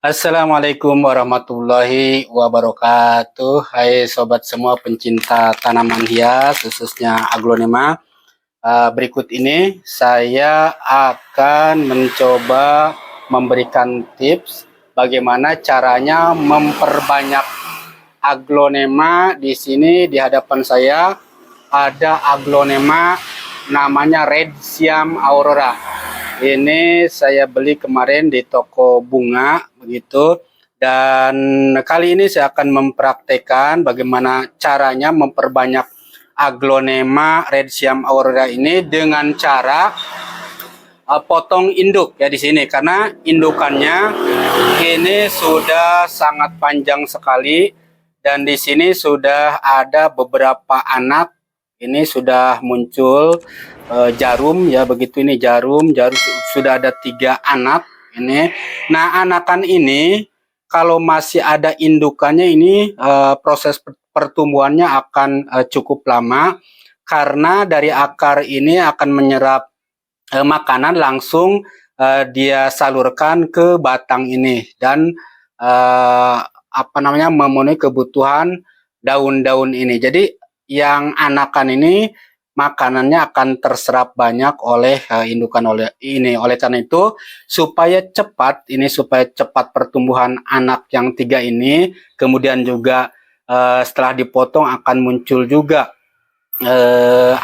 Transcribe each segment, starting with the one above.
Assalamualaikum warahmatullahi wabarakatuh. Hai sobat semua pencinta tanaman hias, khususnya aglonema. Berikut ini saya akan mencoba memberikan tips bagaimana caranya memperbanyak aglonema. Di sini di hadapan saya ada aglonema namanya Red Siam Aurora. Ini saya beli kemarin di toko bunga begitu, dan kali ini saya akan mempraktekkan bagaimana caranya memperbanyak aglonema Red Siam Aurora ini dengan cara potong induk ya di sini, karena indukannya ini sudah sangat panjang sekali dan di sini sudah ada beberapa anak. Ini sudah muncul jarum ya, begitu. Ini jarum sudah ada 3 anak ini. Nah, anakan ini kalau masih ada indukannya ini proses pertumbuhannya akan cukup lama, karena dari akar ini akan menyerap makanan langsung dia salurkan ke batang ini dan memenuhi kebutuhan daun-daun ini. Jadi yang anakan ini makanannya akan terserap banyak oleh indukan oleh ini. Oleh karena itu supaya cepat pertumbuhan anak yang 3 ini, kemudian juga setelah dipotong akan muncul juga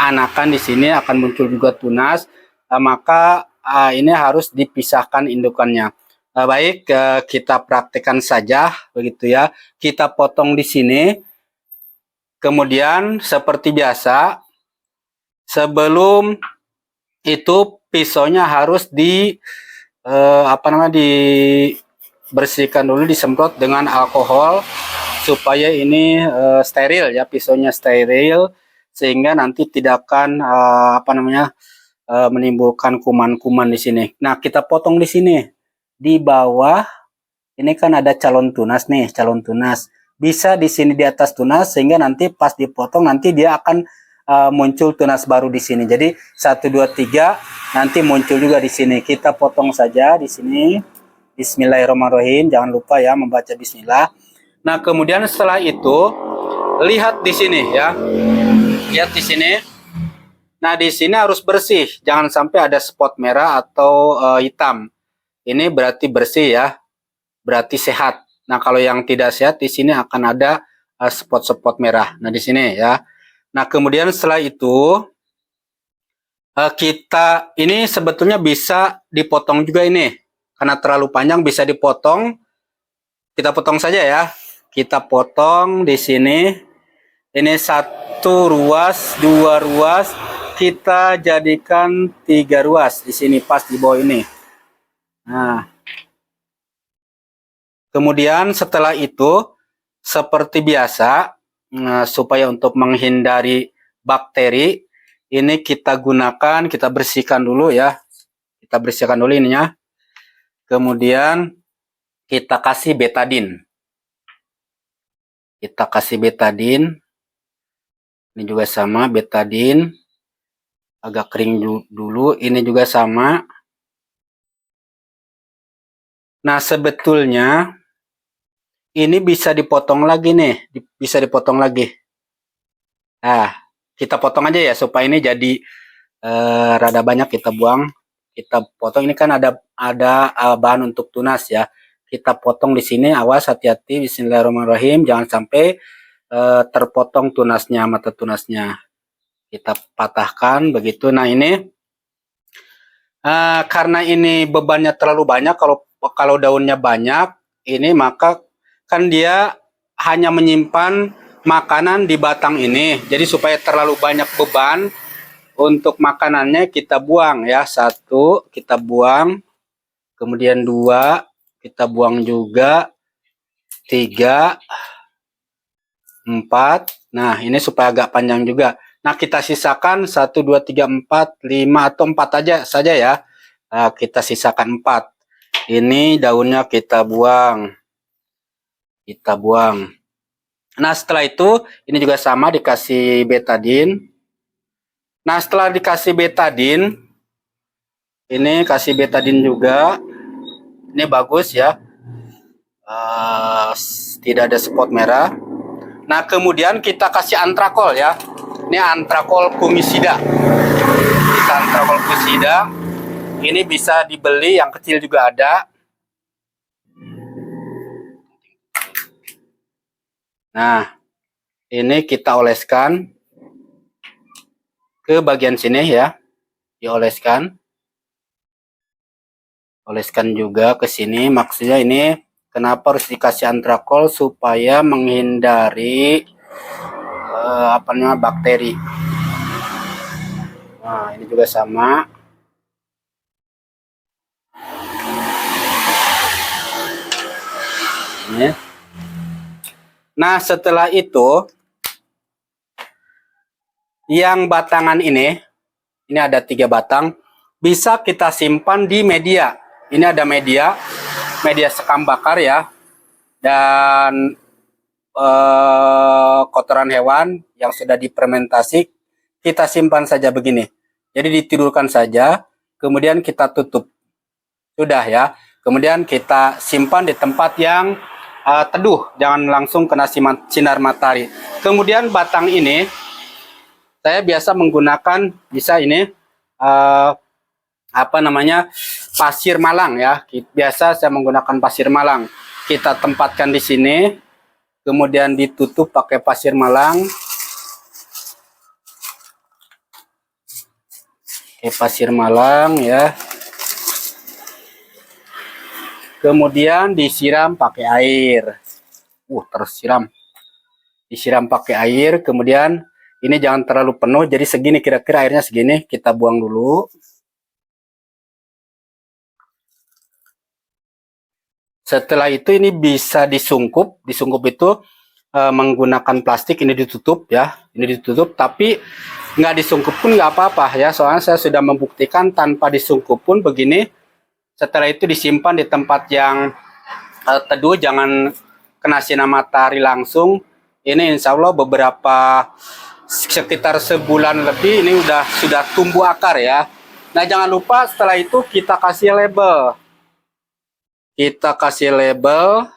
anakan di sini, akan muncul juga tunas, maka ini harus dipisahkan indukannya. Baik, kita praktekkan saja begitu ya. Kita potong di sini. Kemudian seperti biasa, sebelum itu pisaunya harus dibersihkan dulu, disemprot dengan alkohol supaya ini steril ya, pisaunya steril, sehingga nanti tidak akan menimbulkan kuman-kuman di sini. Nah, kita potong di sini. Di bawah ini kan ada calon tunas nih, calon tunas. Bisa di sini di atas tunas, sehingga nanti pas dipotong nanti dia akan muncul tunas baru di sini. Jadi 1 2 3 nanti muncul juga di sini. Kita potong saja di sini. Bismillahirrahmanirrahim. Jangan lupa ya membaca bismillah. Nah, kemudian setelah itu lihat di sini ya. Lihat di sini. Nah, di sini harus bersih. Jangan sampai ada spot merah atau hitam. Ini berarti bersih ya. Berarti sehat. Nah, kalau yang tidak sehat di sini akan ada spot-spot merah. Nah, di sini ya. Nah, kemudian setelah itu kita ini sebetulnya bisa dipotong juga ini. Karena terlalu panjang bisa dipotong. Kita potong saja ya. Kita potong di sini. Ini 1 ruas, 2 ruas. Kita jadikan 3 ruas di sini pas di bawah ini. Nah, kemudian setelah itu seperti biasa, supaya untuk menghindari bakteri, ini kita gunakan, kita bersihkan dulu ya. Kita bersihkan dulu ininya. Kemudian kita kasih betadin. Kita kasih betadin. Ini juga sama, betadin. Agak kering dulu, ini juga sama. Nah, sebetulnya ini bisa dipotong lagi nih, bisa dipotong lagi. Nah, kita potong aja ya supaya ini jadi rada banyak, kita buang. Kita potong, ini kan ada bahan untuk tunas ya. Kita potong di sini, awas hati-hati, bismillahirrahmanirrahim, jangan sampai terpotong tunasnya, mata tunasnya. Kita patahkan begitu. Nah, ini karena ini bebannya terlalu banyak, kalau daunnya banyak ini, maka kan dia hanya menyimpan makanan di batang ini. Jadi supaya terlalu banyak beban untuk makanannya, kita buang ya. 1 kita buang, kemudian 2 kita buang juga, 3 4. Nah, ini supaya agak panjang juga. Nah, kita sisakan 1 2 3 4 5 atau 4 aja saja ya. Nah, kita sisakan 4. Ini daunnya kita buang. Kita buang. Nah, setelah itu ini juga sama, dikasih betadin. Nah, setelah dikasih betadin, ini kasih betadin juga. Ini bagus ya. tidak ada spot merah. Nah, kemudian kita kasih antrakol ya. Ini antrakol fungisida. Kita antrakol fungisida. Ini bisa dibeli, yang kecil juga ada. Nah, ini kita oleskan ke bagian sini ya. Dioleskan. Oleskan juga ke sini. Maksudnya ini kenapa harus dikasih antrakol, supaya menghindari apa namanya, bakteri. Nah, ini juga sama. Ini. Nah, setelah itu yang batangan ini ada 3 batang, bisa kita simpan di media. Ini ada media sekam bakar ya, dan kotoran hewan yang sudah difermentasi, kita simpan saja begini. Jadi ditidurkan saja, kemudian kita tutup. Sudah ya. Kemudian kita simpan di tempat yang teduh, jangan langsung kena sinar matahari. Kemudian batang ini saya biasa menggunakan, bisa ini apa namanya, pasir malang ya. Biasa saya menggunakan pasir malang. Kita tempatkan di sini, kemudian ditutup pakai pasir malang. Oke, pasir malang ya. Kemudian disiram pakai air. Tersiram. Disiram pakai air, kemudian ini jangan terlalu penuh, jadi segini, kira-kira airnya segini, kita buang dulu. Setelah itu ini bisa disungkup. Disungkup itu menggunakan plastik, ini ditutup ya. Ini ditutup, tapi nggak disungkup pun nggak apa-apa ya. Soalnya saya sudah membuktikan tanpa disungkup pun begini. Setelah itu disimpan di tempat yang teduh, jangan kena sinar matahari langsung. Ini insya Allah beberapa, sekitar sebulan lebih ini sudah tumbuh akar ya. Nah, jangan lupa setelah itu kita kasih label. Kita kasih label.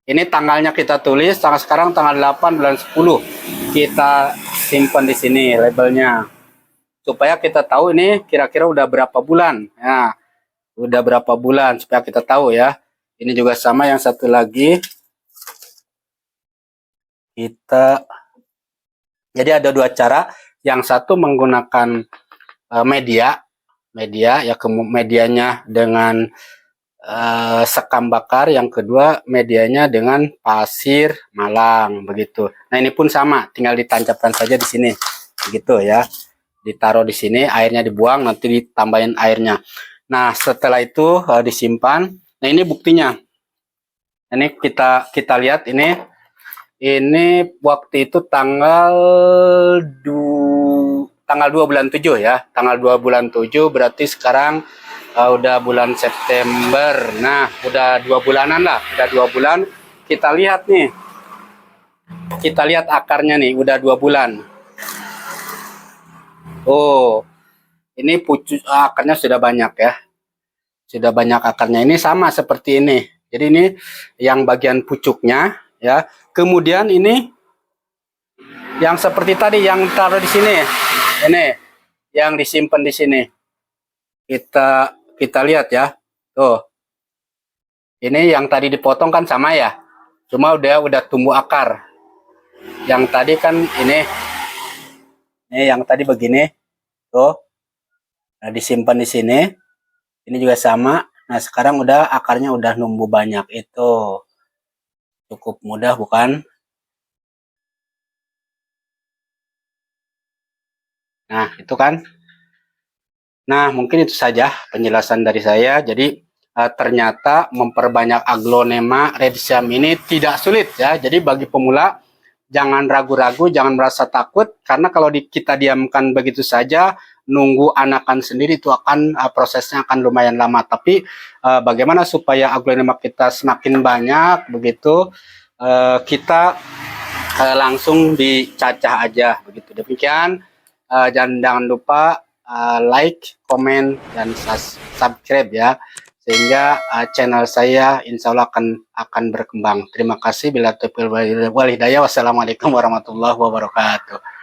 Ini tanggalnya kita tulis, sekarang tanggal 8 bulan 10. Kita simpan di sini labelnya. Supaya kita tahu ini kira-kira udah berapa bulan. Ya, udah berapa bulan supaya kita tahu ya. Ini juga sama, yang satu lagi. Jadi ada 2 cara. Yang satu menggunakan media ya, medianya dengan sekam bakar, yang kedua medianya dengan pasir malang begitu. Nah, ini pun sama, tinggal ditancapkan saja di sini begitu ya. Ditaruh di sini, airnya dibuang, nanti ditambahin airnya. Nah, setelah itu disimpan. Nah, ini buktinya. Ini kita lihat ini. Ini waktu itu tanggal 2 bulan 7 ya. Tanggal 2 bulan 7 berarti sekarang udah bulan September. Nah, udah 2 bulanan lah. Udah 2 bulan. Kita lihat nih. Kita lihat akarnya nih, udah 2 bulan. Oh, ini akarnya sudah banyak ya. Sudah banyak akarnya. Ini sama seperti ini. Jadi ini yang bagian pucuknya ya. Kemudian ini yang seperti tadi, yang taruh di sini. Ini yang disimpan di sini. Kita lihat ya. Tuh. Ini yang tadi dipotong kan sama ya. Cuma udah tumbuh akar. Yang tadi kan ini yang tadi begini. Tuh. Nah, disimpan di sini. Ini juga sama. Nah, sekarang akarnya udah numbuh banyak. Itu cukup mudah bukan? Nah, itu kan. Nah, mungkin itu saja penjelasan dari saya. Jadi ternyata memperbanyak Aglonema redshamm ini tidak sulit ya. Jadi bagi pemula jangan ragu-ragu, jangan merasa takut, karena kalau kita diamkan begitu saja, nunggu anakan sendiri, itu akan prosesnya akan lumayan lama. Tapi bagaimana supaya Aglonema kita semakin banyak begitu, kita langsung dicacah aja begitu. Demikian, jangan lupa like, komen, dan subscribe ya. sehingga channel saya insya Allah akan berkembang. Terima kasih. Bila taufiq wal hidayah. Wassalamualaikum warahmatullahi wabarakatuh.